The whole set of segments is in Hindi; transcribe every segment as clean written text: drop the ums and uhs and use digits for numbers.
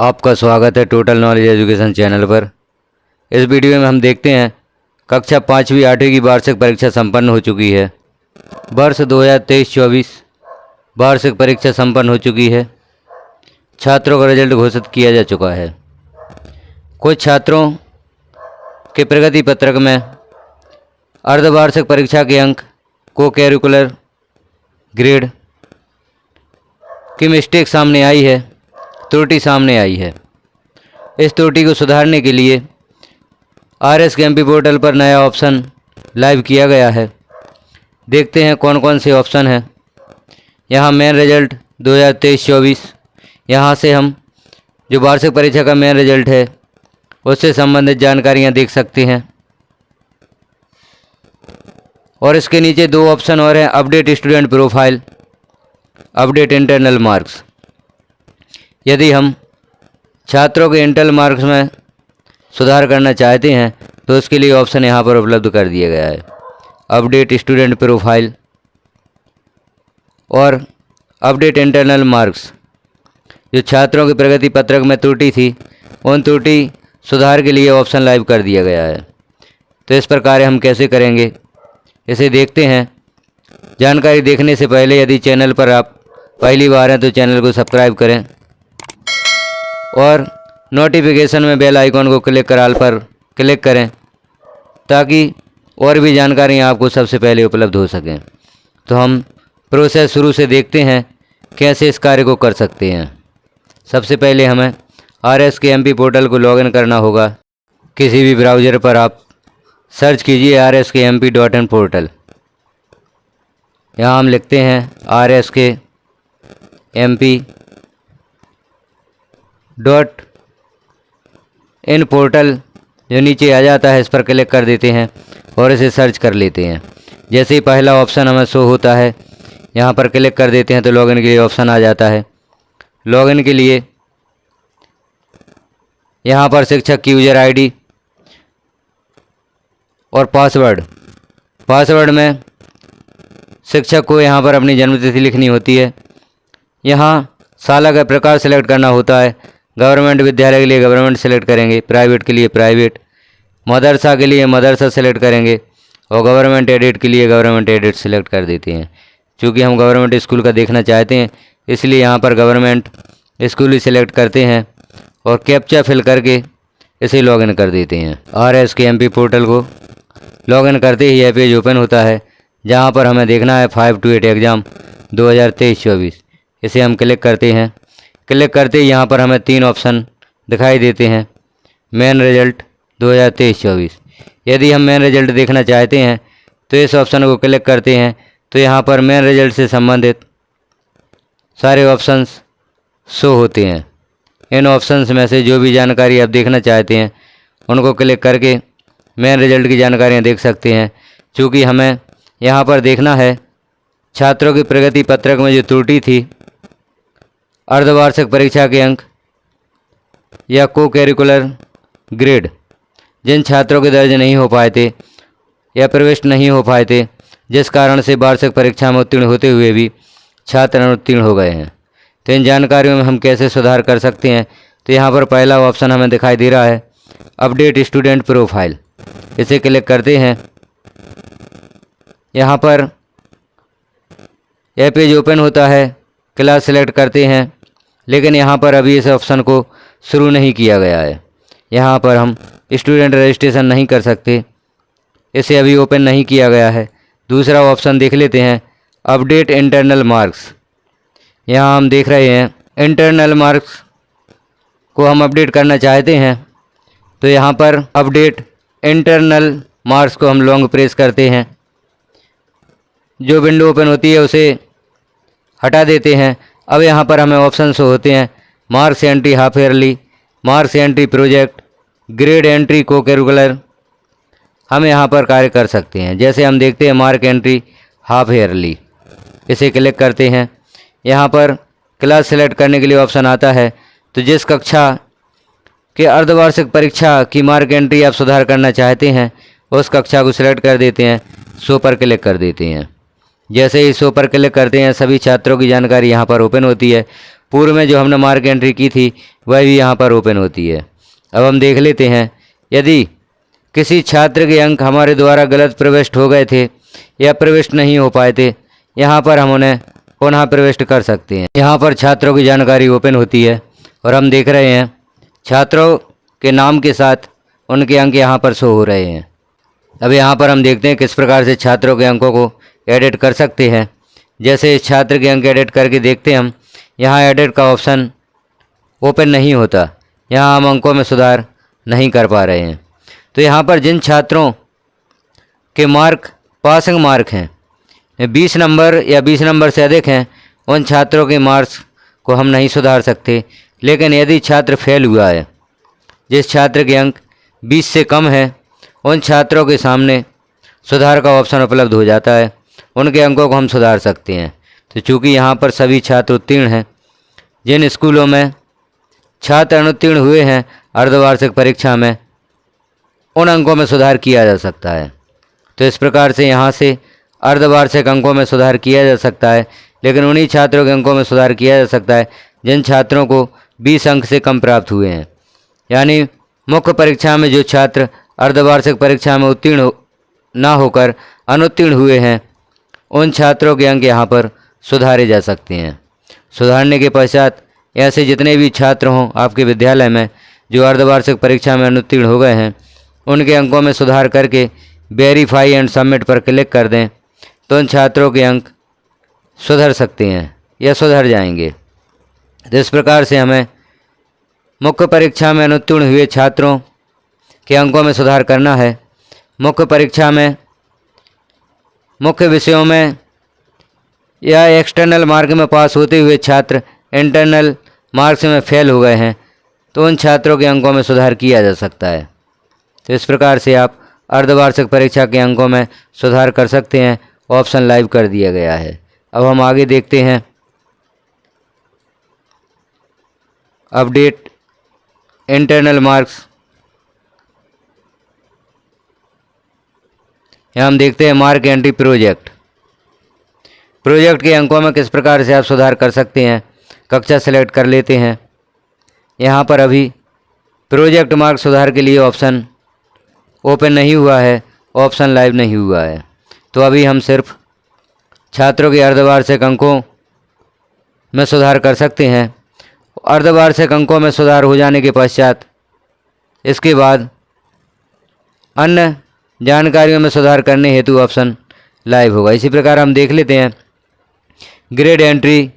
आपका स्वागत है टोटल नॉलेज एजुकेशन चैनल पर। इस वीडियो में हम देखते हैं कक्षा 5वीं 8वीं की वार्षिक परीक्षा संपन्न हो चुकी है। वर्ष 2023-24 वार्षिक परीक्षा संपन्न हो चुकी है। छात्रों का रिजल्ट घोषित किया जा चुका है। कुछ छात्रों के प्रगति पत्रक में अर्धवार्षिक परीक्षा के अंक, को कैरिकुलर ग्रेड की मिस्टेक सामने आई है, त्रुटि सामने आई है। इस त्रुटि को सुधारने के लिए RSKMP पोर्टल पर नया ऑप्शन लाइव किया गया है। देखते हैं कौन कौन से ऑप्शन हैं। यहाँ मेन रिजल्ट 2023-24, यहाँ से हम जो वार्षिक परीक्षा का मेन रिजल्ट है उससे संबंधित जानकारियाँ देख सकते हैं। और इसके नीचे दो ऑप्शन और हैं, update student profile, update internal marks. यदि हम छात्रों के इंटरनल मार्क्स में सुधार करना चाहते हैं तो उसके लिए ऑप्शन यहाँ पर उपलब्ध कर दिया गया है, अपडेट स्टूडेंट प्रोफाइल और अपडेट इंटरनल मार्क्स। जो छात्रों की प्रगति पत्रक में त्रुटि थी, उन त्रुटि सुधार के लिए ऑप्शन लाइव कर दिया गया है। तो इस प्रकार हम कैसे करेंगे, इसे देखते हैं। जानकारी देखने से पहले यदि चैनल पर आप पहली बार हैं तो चैनल को सब्सक्राइब करें और नोटिफिकेशन में बेल आइकॉन को क्लिक कर ऑल पर क्लिक करें ताकि और भी जानकारियाँ आपको सबसे पहले उपलब्ध हो सकें। तो हम प्रोसेस शुरू से देखते हैं कैसे इस कार्य को कर सकते हैं। सबसे पहले हमें RSKMP पोर्टल को लॉगिन करना होगा। किसी भी ब्राउज़र पर आप सर्च कीजिए RSKMP.in पोर्टल। यहाँ हम लिखते हैं RSKMP.in पोर्टल, जो नीचे आ जाता है इस पर क्लिक कर देते हैं और इसे सर्च कर लेते हैं। जैसे ही पहला ऑप्शन हमें शो होता है, यहाँ पर क्लिक कर देते हैं तो लॉगिन के लिए ऑप्शन आ जाता है। लॉगिन के लिए यहाँ पर शिक्षक की यूज़र ID और पासवर्ड में शिक्षक को यहाँ पर अपनी जन्मतिथि लिखनी होती है। यहाँ शाला का प्रकार सेलेक्ट करना होता है। गवर्नमेंट विद्यालय के लिए गवर्नमेंट सेलेक्ट करेंगे, प्राइवेट के लिए प्राइवेट, मदरसा के लिए मदरसा सेलेक्ट करेंगे और गवर्नमेंट एडेड के लिए गवर्नमेंट एडेड सेलेक्ट कर देते हैं। चूँकि हम गवर्नमेंट स्कूल का देखना चाहते हैं इसलिए यहाँ पर गवर्नमेंट स्कूल ही सेलेक्ट करते हैं और कैप्चा फिल करके इसे लॉगिन कर देते हैं। RSKMP पोर्टल को लॉगिन करते ही यह पेज ओपन होता है जहाँ पर हमें देखना है 5 to 8 एग्ज़ाम 2023-24। इसे हम क्लिक करते हैं। क्लिक करते ही यहाँ पर हमें 3 ऑप्शन दिखाई देते हैं। मेन रिजल्ट 2023-24, यदि हम मेन रिजल्ट देखना चाहते हैं तो इस ऑप्शन को क्लिक करते हैं तो यहाँ पर मेन रिजल्ट से संबंधित सारे ऑप्शंस शो होते हैं। इन ऑप्शंस में से जो भी जानकारी आप देखना चाहते हैं उनको क्लिक करके मेन रिजल्ट की जानकारियाँ देख सकते हैं। चूँकि हमें यहाँ पर देखना है छात्रों की प्रगति पत्रक में जो त्रुटि थी, अर्धवार्षिक परीक्षा के अंक या को कैरिकुलर ग्रेड जिन छात्रों के दर्ज नहीं हो पाए थे या प्रविष्ट नहीं हो पाए थे, जिस कारण से वार्षिक परीक्षा में उत्तीर्ण होते हुए भी छात्र अनुत्तीर्ण हो गए हैं, तो इन जानकारियों में हम कैसे सुधार कर सकते हैं। तो यहाँ पर पहला ऑप्शन हमें दिखाई दे रहा है, अपडेट स्टूडेंट प्रोफाइल। इसे क्लिक करते हैं। यहाँ पर यह पेज ओपन होता है, क्लास सेलेक्ट करते हैं, लेकिन यहाँ पर अभी इस ऑप्शन को शुरू नहीं किया गया है। यहाँ पर हम स्टूडेंट रजिस्ट्रेशन नहीं कर सकते, इसे अभी ओपन नहीं किया गया है। दूसरा ऑप्शन देख लेते हैं, अपडेट इंटरनल मार्क्स। यहाँ हम देख रहे हैं इंटरनल मार्क्स को हम अपडेट करना चाहते हैं तो यहाँ पर अपडेट इंटरनल मार्क्स को हम लॉन्ग प्रेस करते हैं। जो विंडो ओपन होती है उसे हटा देते हैं। अब यहाँ पर हमें ऑप्शन शो होते हैं, marks entry half yearly, marks entry project, grade entry को कैरिकुलर। हम यहाँ पर कार्य कर सकते हैं। जैसे हम देखते हैं मार्क एंट्री हाफ ईयरली, इसे क्लिक करते हैं। यहाँ पर क्लास सेलेक्ट करने के लिए ऑप्शन आता है, तो जिस कक्षा के अर्धवार्षिक परीक्षा की मार्क एंट्री आप सुधार करना चाहते हैं उस कक्षा को सिलेक्ट कर देते हैं, शो पर क्लिक कर देते हैं। जैसे ही शो पर क्लिक करते हैं सभी छात्रों की जानकारी यहाँ पर ओपन होती है। पूर्व में जो हमने मार्क एंट्री की थी वह भी यहाँ पर ओपन होती है। अब हम देख लेते हैं, यदि किसी छात्र के अंक हमारे द्वारा गलत प्रविष्ट हो गए थे या प्रविष्ट नहीं हो पाए थे, यहाँ पर हम उन्हें पुनः प्रविष्ट कर सकते हैं। यहाँ पर छात्रों की जानकारी ओपन होती है और हम देख रहे हैं छात्रों के नाम के साथ उनके अंक यहाँ पर शो हो रहे हैं। अब यहाँ पर हम देखते हैं किस प्रकार से छात्रों के अंकों को एडिट कर सकते हैं। जैसे इस छात्र के अंक एडिट करके देखते हैं हम, यहाँ एडिट का ऑप्शन ओपन नहीं होता, यहाँ हम अंकों में सुधार नहीं कर पा रहे हैं। तो यहाँ पर जिन छात्रों के मार्क पासिंग मार्क हैं 20 नंबर या 20 नंबर से अधिक हैं, उन छात्रों के मार्क्स को हम नहीं सुधार सकते। लेकिन यदि छात्र फेल हुआ है, जिस छात्र के अंक 20 से कम है, उन छात्रों के सामने सुधार का ऑप्शन उपलब्ध हो जाता है, उनके अंकों को हम सुधार सकते हैं। तो चूँकि यहाँ पर सभी छात्र उत्तीर्ण हैं, जिन स्कूलों में छात्र अनुत्तीर्ण हुए हैं अर्धवार्षिक परीक्षा में, उन अंकों में सुधार किया जा सकता है। तो इस प्रकार से यहाँ से अर्धवार्षिक अंकों में सुधार किया जा सकता है, लेकिन उन्हीं छात्रों के अंकों में सुधार किया जा सकता है जिन छात्रों को 20 अंक से कम प्राप्त हुए हैं। यानी मुख्य परीक्षा में जो छात्र अर्धवार्षिक परीक्षा में उत्तीर्ण ना होकर अनुत्तीर्ण हुए हैं, उन छात्रों के अंक यहाँ पर सुधारे जा सकते हैं। सुधारने के पश्चात ऐसे जितने भी छात्र हों आपके विद्यालय में जो अर्धवार्षिक परीक्षा में अनुत्तीर्ण हो गए हैं, उनके अंकों में सुधार करके वेरीफाई एंड सबमिट पर क्लिक कर दें, तो उन छात्रों के अंक सुधर सकते हैं या सुधर जाएंगे। तो इस प्रकार से हमें मुख्य परीक्षा में अनुत्तीर्ण हुए छात्रों के अंकों में सुधार करना है। मुख्य परीक्षा में मुख्य विषयों में या एक्सटर्नल मार्क में पास होते हुए छात्र इंटरनल मार्क्स में फेल हो गए हैं, तो उन छात्रों के अंकों में सुधार किया जा सकता है। तो इस प्रकार से आप अर्धवार्षिक परीक्षा के अंकों में सुधार कर सकते हैं। ऑप्शन लाइव कर दिया गया है। अब हम आगे देखते हैं, अपडेट इंटरनल मार्क्स। यहाँ हम देखते हैं मार्क एंट्री प्रोजेक्ट के अंकों में किस प्रकार से आप सुधार कर सकते हैं। कक्षा सेलेक्ट कर लेते हैं। यहाँ पर अभी प्रोजेक्ट मार्क सुधार के लिए ऑप्शन ओपन नहीं हुआ है, ऑप्शन लाइव नहीं हुआ है। तो अभी हम सिर्फ छात्रों के अर्धवार्षिक अंकों में सुधार कर सकते हैं। अर्धवार्षिक अंकों में सुधार हो जाने के पश्चात इसके बाद अन्य जानकारियों में सुधार करने हेतु ऑप्शन लाइव होगा। इसी प्रकार हम देख लेते हैं ग्रेड एंट्री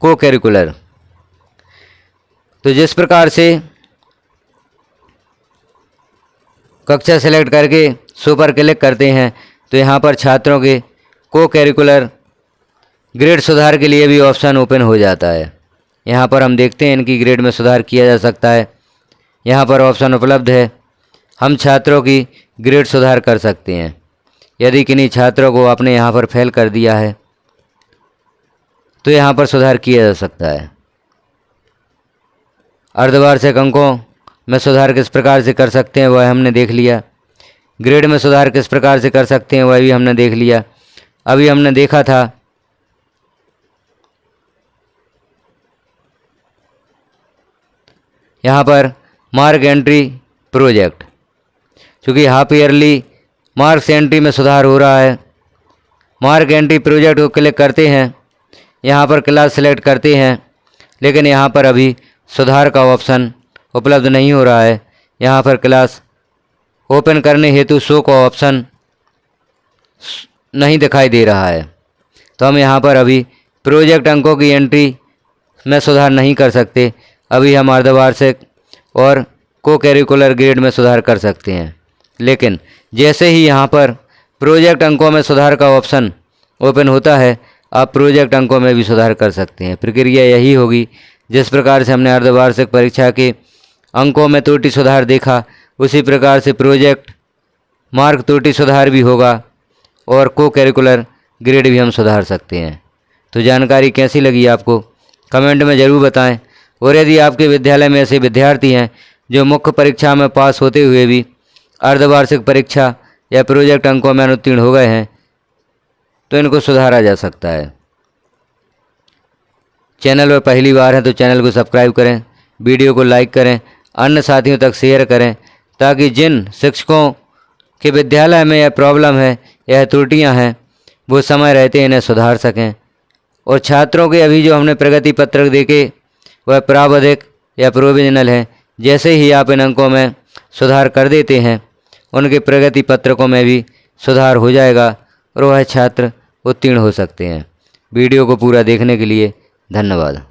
को करिकुलर। तो जिस प्रकार से कक्षा सेलेक्ट करके सुपर क्लिक करते हैं, तो यहाँ पर छात्रों के को करिकुलर ग्रेड सुधार के लिए भी ऑप्शन ओपन हो जाता है। यहाँ पर हम देखते हैं इनकी ग्रेड में सुधार किया जा सकता है। यहाँ पर ऑप्शन उपलब्ध है, हम छात्रों की ग्रेड सुधार कर सकते हैं। यदि किन्हीं छात्रों को आपने यहाँ पर फेल कर दिया है, तो यहाँ पर सुधार किया जा सकता है। अर्धवार्षिक अंकों में सुधार किस प्रकार से कर सकते हैं वह हमने देख लिया। ग्रेड में सुधार किस प्रकार से कर सकते हैं वह भी हमने देख लिया। अभी हमने देखा था यहाँ पर मार्क एंट्री प्रोजेक्ट, क्योंकि हाफ ईयरली मार्क्स एंट्री में सुधार हो रहा है। मार्क एंट्री प्रोजेक्ट को क्लिक करते हैं, यहाँ पर क्लास सेलेक्ट करते हैं, लेकिन यहाँ पर अभी सुधार का ऑप्शन उपलब्ध नहीं हो रहा है। यहाँ पर क्लास ओपन करने हेतु शो का ऑप्शन नहीं दिखाई दे रहा है। तो हम यहाँ पर अभी प्रोजेक्ट अंकों की एंट्री में सुधार नहीं कर सकते। अभी हम अर्धवार्षिक और को करिकुलर ग्रेड में सुधार कर सकते हैं, लेकिन जैसे ही यहाँ पर प्रोजेक्ट अंकों में सुधार का ऑप्शन ओपन होता है, आप प्रोजेक्ट अंकों में भी सुधार कर सकते हैं। प्रक्रिया यही होगी जिस प्रकार से हमने अर्धवार्षिक परीक्षा के अंकों में त्रुटि सुधार देखा, उसी प्रकार से प्रोजेक्ट मार्क त्रुटि सुधार भी होगा और को करिकुलर ग्रेड भी हम सुधार सकते हैं। तो जानकारी कैसी लगी आपको कमेंट में ज़रूर बताएं। और यदि आपके विद्यालय में ऐसे विद्यार्थी हैं जो मुख्य परीक्षा में पास होते हुए भी अर्धवार्षिक परीक्षा या प्रोजेक्ट अंकों में अनुत्तीर्ण हो गए हैं, तो इनको सुधारा जा सकता है। चैनल पर पहली बार है तो चैनल को सब्सक्राइब करें, वीडियो को लाइक करें, अन्य साथियों तक शेयर करें, ताकि जिन शिक्षकों के विद्यालय में यह प्रॉब्लम है, यह त्रुटियां हैं, वो समय रहते इन्हें सुधार सकें। और छात्रों के अभी जो हमने प्रगति पत्रक देखे वह प्रावधिक या प्रोविजनल है। जैसे ही आप इन अंकों में सुधार कर देते हैं, उनके प्रगति पत्रकों में भी सुधार हो जाएगा और वह छात्र उत्तीर्ण हो सकते हैं। वीडियो को पूरा देखने के लिए धन्यवाद।